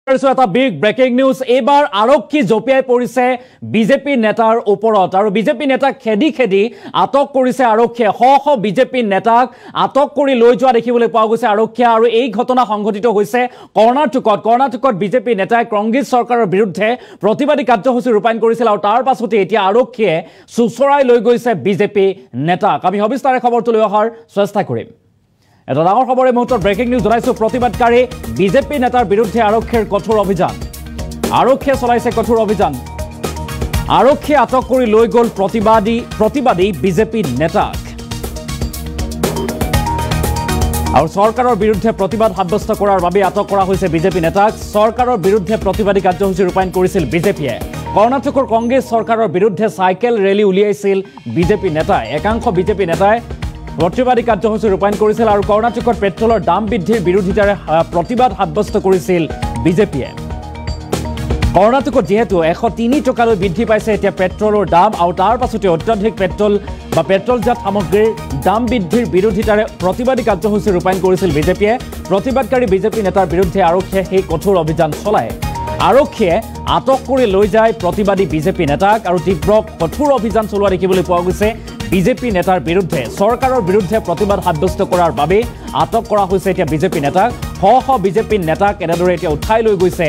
এটা big breaking news এবাৰ আৰক্ষী জপিয়াই পৰিছে বিজেপি নেতাৰ ওপৰত আৰু বিজেপি নেতাক খেদি আটক কৰিছে আৰক্ষীয়ে শ বিজেপি নেতাক আটক কৰি লৈ যোৱা দেখিবলৈ পোৱা গৈছে আৰক্ষীয়ে আৰু এই ঘটনা সংঘটিত হৈছে কৰ্ণাটকত বিজেপি নেতাই কংগ্ৰেছ চৰকাৰৰ বিৰুদ্ধে প্ৰতিবাদী কাৰ্যসূচী ৰূপায়ণ কৰিছিল আৰু তাৰ পাছতে এতিয়া আৰক্ষীয়ে চুচৰাই লৈ গৈছে বিজেপি নেতাক আমি সবিস্তাৰে খবৰটো লৈ অহাৰ চেষ্টা কৰিম এটা ডাঙৰ খবৰ এই মুহূৰ্তত ব্ৰেকিং নিউজ জনাইছো প্ৰতিবাদকাৰী বিজেপি নেতাৰ বিৰুদ্ধে আৰক্ষীৰ কঠোৰ অভিযান আৰক্ষীয়ে চলাইছে কঠোৰ অভিযান আৰক্ষীয়ে আটক কৰি লৈ গ'ল প্ৰতিবাদী বিজেপি নেতাক আৰু চৰকাৰৰ বিৰুদ্ধে প্ৰতিবাদ সাব্যস্ত কৰাৰ বাবে আটক কৰা হৈছে বিজেপি নেতাক চৰকাৰৰ বিৰুদ্ধে প্ৰতিবাদী কাৰ্যসূচী ৰূপায়ণ কৰিছিল বিজেপিয়ে কৰ্ণাটকৰ কংগ্ৰেছ চৰকাৰৰ বিৰুদ্ধে চাইকেল ৰেলী উলিয়াইছিল বিজেপি নেতাই একাংশ বিজেপি নেতাই প্ৰতিবাদী কাৰ্যসূচী ৰূপায়ণ কৰিছিল আৰু কৰ্ণাটকত পেট্ৰলৰ দাম বৃদ্ধিৰ বিৰোধিতাৰে প্ৰতিবাদ সাব্যস্ত কৰিছিল বিজেপিয়ে কৰ্ণাটকত যেহেতু 103 টকালৈ বৃদ্ধি পাইছে এতিয়া পেট্ৰলৰ দাম আৰু তাৰ পাছতে অত্যাধিক পেট্ৰলজাত সামগ্ৰীৰ দাম বৃদ্ধিৰ বিৰোধিতাৰে প্ৰতিবাদী কাৰ্যসূচী ৰূপায়ণ কৰিছিল বিজেপিয়ে প্ৰতিবাদকাৰী বিজেপি নেতাৰ বিৰুদ্ধে আৰক্ষীয়ে সেই কঠোৰ অভিযান চলায় আৰক্ষীয়ে আটক কৰি লৈ যায় প্ৰতিবাদী বিজেপি নেতাক আৰু তীব্ৰ কঠোৰ অভিযান চলোৱা দেখিবলৈ পোৱা গৈছে বিজেপি নেতাৰ বিৰুদ্ধে চৰকাৰৰ বিৰুদ্ধে প্ৰতিবাদ সাব্যস্ত কৰাৰ বাবে আটক কৰা হৈছে এতিয়া বিজেপি নেতাক শ বিজেপি নেতাক এনেদৰে এতিয়া উঠাই লৈ গৈছে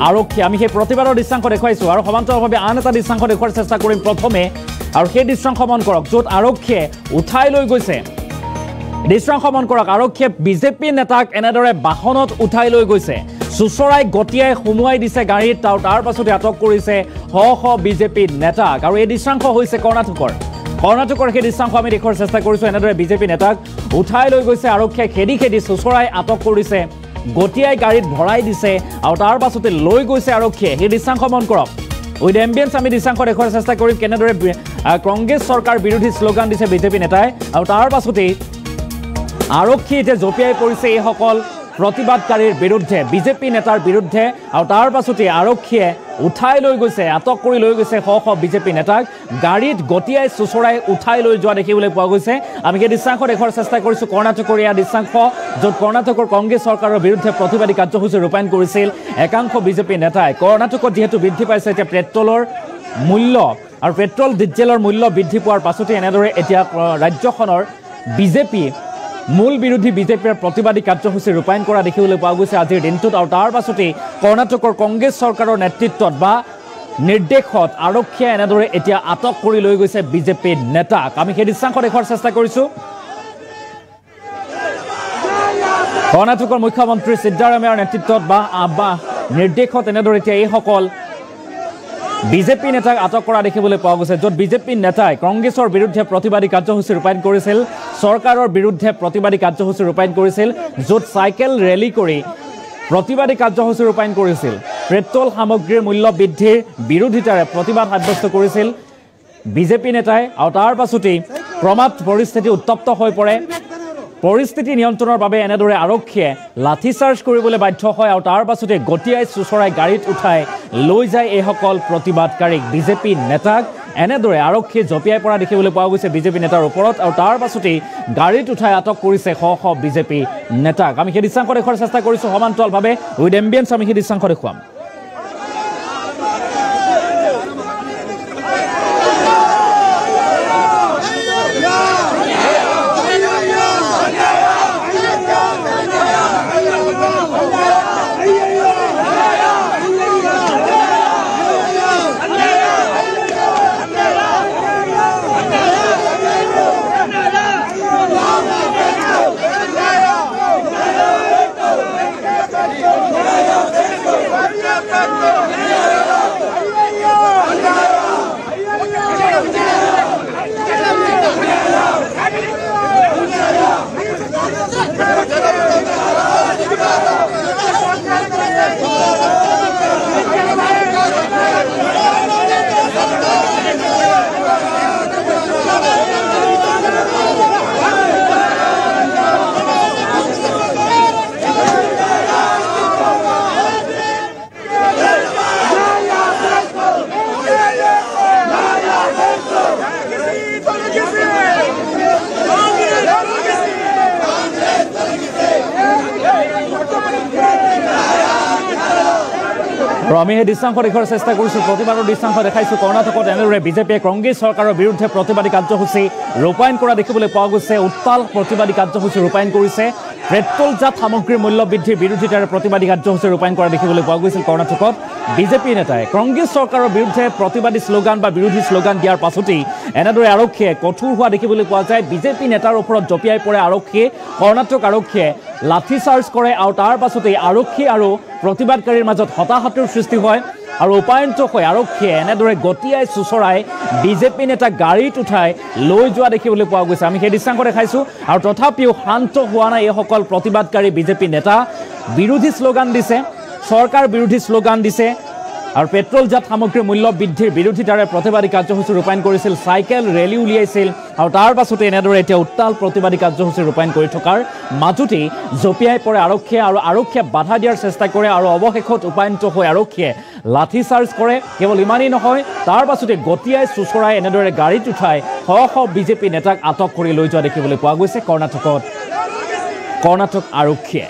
আৰক্ষী আমি সেই প্ৰতিবাদৰ দৃশ্যাংশ দেখুৱাইছো আৰু সমান্তৰালভাৱে আন এটা দৃশ্যাংশ দেখুৱাৰ চেষ্টা কৰিম প্ৰথমে আৰু সেই দৃশ্যাংশ মন কৰক য'ত আৰক্ষীয়ে উঠাই লৈ গৈছে দৃশ্যাংশ মন কৰক আৰক্ষীয়ে বিজেপি নেতাক এনেদৰে বাহনত উঠাই লৈ গৈছে চুচৰাই গতিয়াই সুমুৱাই দিছে গাড়ীত তাৰ পাছতে আটক কৰিছে শ বিজেপি নেতাক আৰু এই দৃশ্যাংশ হৈছে কৰ্ণাটকৰ সেই দৃশ্যাংশ আমি দেখুৱাৰ চেষ্টা কৰিছো এনেদৰে বিজেপি নেতাক উঠাই লৈ গৈছে আৰক্ষীয়ে খেদি চুচৰাই আটক কৰিছে গতিয়াই গাড়ীত ভৰাই দিছে আৰু তাৰ পাছতে লৈ গৈছে আৰক্ষীয়ে সেই দৃশ্যাংশ মন কৰক উইথ এম্বিয়েন্স আমি দৃশ্যাংশ দেখুৱাৰ চেষ্টা কৰিম কেনেদৰে কংগ্ৰেছ চৰকাৰ বিৰোধী শ্লোগান দিছে বিজেপি নেতাই আৰু তাৰ পাছতেই আৰক্ষী এতিয়া জপিয়াই পৰিছে এইসকল প্ৰতিবাদকাৰীৰ বিৰুদ্ধে বিজেপি নেতাৰ বিৰুদ্ধে আৰু তাৰ পাছতে আৰক্ষীয়ে উঠাই লৈ গৈছে আটক কৰি লৈ গৈছে শ বিজেপি নেতাক গাড়ীত গতিয়াই চুচৰাই উঠাই লৈ যোৱা দেখিবলৈ পোৱা গৈছে আমি সেই দৃশ্যাংশ দেখুৱাৰ চেষ্টা কৰিছো কৰ্ণাটকৰ এয়া দৃশ্যাংশ য'ত কৰ্ণাটকৰ কংগ্ৰেছ চৰকাৰৰ বিৰুদ্ধে প্ৰতিবাদী কাৰ্যসূচী ৰূপায়ণ কৰিছিল একাংশ বিজেপি নেতাই কৰ্ণাটকত যিহেতু বৃদ্ধি পাইছে এতিয়া পেট্ৰলৰ মূল্য আৰু পেট্ৰল ডিজেলৰ মূল্য বৃদ্ধি পোৱাৰ পাছতে এনেদৰে এতিয়া ৰাজ্যখনৰ বিজেপি মূল বিৰোধী বিজেপিৰ প্ৰতিবাদী কাৰ্যসূচী ৰূপায়ণ কৰা দেখিবলৈ পোৱা গৈছে আজিৰ দিনটোত আৰু তাৰ পাছতেই কৰ্ণাটকৰ কংগ্ৰেছ চৰকাৰৰ নেতৃত্বত বা নিৰ্দেশত আৰক্ষীয়ে এনেদৰে এতিয়া আটক কৰি লৈ গৈছে বিজেপি নেতাক আমি সেই দৃশ্যাংশ দেখুৱাৰ চেষ্টা কৰিছো কৰ্ণাটকৰ মুখ্যমন্ত্ৰী সিদ্ধাৰামায়াৰ নেতৃত্বত বা নিৰ্দেশত এনেদৰে এতিয়া এইসকল বিজেপি নেতাক আটক কৰা দেখিবলৈ পোৱা গৈছে য'ত বিজেপি নেতাই কংগ্ৰেছৰ বিৰুদ্ধে প্ৰতিবাদী কাৰ্যসূচী ৰূপায়ণ কৰিছিল চৰকাৰৰ বিৰুদ্ধে প্ৰতিবাদী কাৰ্যসূচী ৰূপায়ণ কৰিছিল য'ত চাইকেল ৰেলী কৰি প্ৰতিবাদী কাৰ্যসূচী ৰূপায়ণ কৰিছিল পেট্ৰল সামগ্ৰীৰ মূল্য বৃদ্ধিৰ বিৰোধিতাৰে প্ৰতিবাদ সাব্যস্ত কৰিছিল বিজেপি নেতাই আৰু তাৰ পাছতেই ক্ৰমাৎ পৰিস্থিতি উত্তপ্ত হৈ পৰে পৰিস্থিতি নিয়ন্ত্ৰণৰ বাবে এনেদৰে আৰক্ষীয়ে লাঠিচাৰ্জ কৰিবলৈ বাধ্য হয় আৰু তাৰ পাছতে গতিয়াই চুচৰাই গাড়ীত উঠাই লৈ যায় এইসকল প্ৰতিবাদকাৰীক বিজেপি নেতাক এনেদৰে আৰক্ষীয়ে জপিয়াই পৰা দেখিবলৈ পোৱা গৈছে বিজেপি নেতাৰ ওপৰত আৰু তাৰ পাছতেই গাড়ীত উঠাই আটক কৰিছে শ বিজেপি নেতাক আমি সেই দৃশ্যাংশ দেখুৱাৰ চেষ্টা কৰিছো সমান্তৰালভাৱে উইথ এম্বিয়েন্স আমি সেই দৃশ্যাংশ দেখুৱাম আৰু আমি সেই দৃশ্যাংশ দেখুৱাৰ চেষ্টা কৰিছোঁ প্ৰতিবাদৰ দৃশ্যাংশ দেখাইছোঁ কৰ্ণাটকত এনেদৰে বিজেপিয়ে কংগ্ৰেছ চৰকাৰৰ বিৰুদ্ধে প্ৰতিবাদী কাৰ্যসূচী ৰূপায়ণ কৰা দেখিবলৈ পোৱা গৈছে উত্তাল প্ৰতিবাদী কাৰ্যসূচী ৰূপায়ণ কৰিছে পেট্ৰলজাত সামগ্ৰীৰ মূল্য বৃদ্ধিৰ বিৰোধিতাৰে প্ৰতিবাদী কাৰ্যসূচী ৰূপায়ণ কৰা দেখিবলৈ পোৱা গৈছিল কৰ্ণাটকত বিজেপি নেতাই কংগ্ৰেছ চৰকাৰৰ বিৰুদ্ধে প্ৰতিবাদী শ্লোগান বা বিৰোধী শ্লোগান দিয়াৰ পাছতেই এনেদৰে আৰক্ষীয়ে কঠোৰ হোৱা দেখিবলৈ পোৱা যায় বিজেপি নেতাৰ ওপৰত জঁপিয়াই পৰে আৰক্ষীয়ে কৰ্ণাটক আৰক্ষীয়ে লাঠি চাৰ্জ কৰে আৰু তাৰ পাছতেই আৰক্ষী আৰু প্ৰতিবাদকাৰীৰ মাজত হতাহতৰ সৃষ্টি হয় আৰু উপায়ন্ত হৈ আৰক্ষীয়ে এনেদৰে গতিয়াই চুচৰাই বিজেপি নেতা গাড়ীত উঠাই লৈ যোৱা দেখিবলৈ পোৱা গৈছে আমি সেই দৃশ্যাংশ দেখাইছোঁ আৰু তথাপিও শান্ত হোৱা নাই এইসকল প্ৰতিবাদকাৰী বিজেপি নেতা বিৰোধী শ্লোগান দিছে চৰকাৰ বিৰোধী শ্লোগান দিছে আৰু পেট্ৰলজাত সামগ্ৰীৰ মূল্য বৃদ্ধিৰ বিৰোধিতাৰে প্ৰতিবাদী কাৰ্যসূচী ৰূপায়ণ কৰিছিল চাইকেল ৰেলী উলিয়াইছিল আৰু তাৰ পাছতে এনেদৰে এতিয়া উত্তাল প্ৰতিবাদী কাৰ্যসূচী ৰূপায়ণ কৰি থকাৰ মাজতেই জঁপিয়াই পৰে আৰক্ষীয়ে আৰু আৰক্ষীয়ে বাধা দিয়াৰ চেষ্টা কৰে আৰু অৱশেষত উপায়ন্ত হৈ আৰক্ষীয়ে লাঠি চাৰ্জ কৰে কেৱল ইমানেই নহয় তাৰ পাছতে গতিয়াই চুচৰাই এনেদৰে গাড়ীত উঠাই শ বিজেপি নেতাক আটক কৰি লৈ যোৱা দেখিবলৈ পোৱা গৈছে কৰ্ণাটক আৰক্ষীয়ে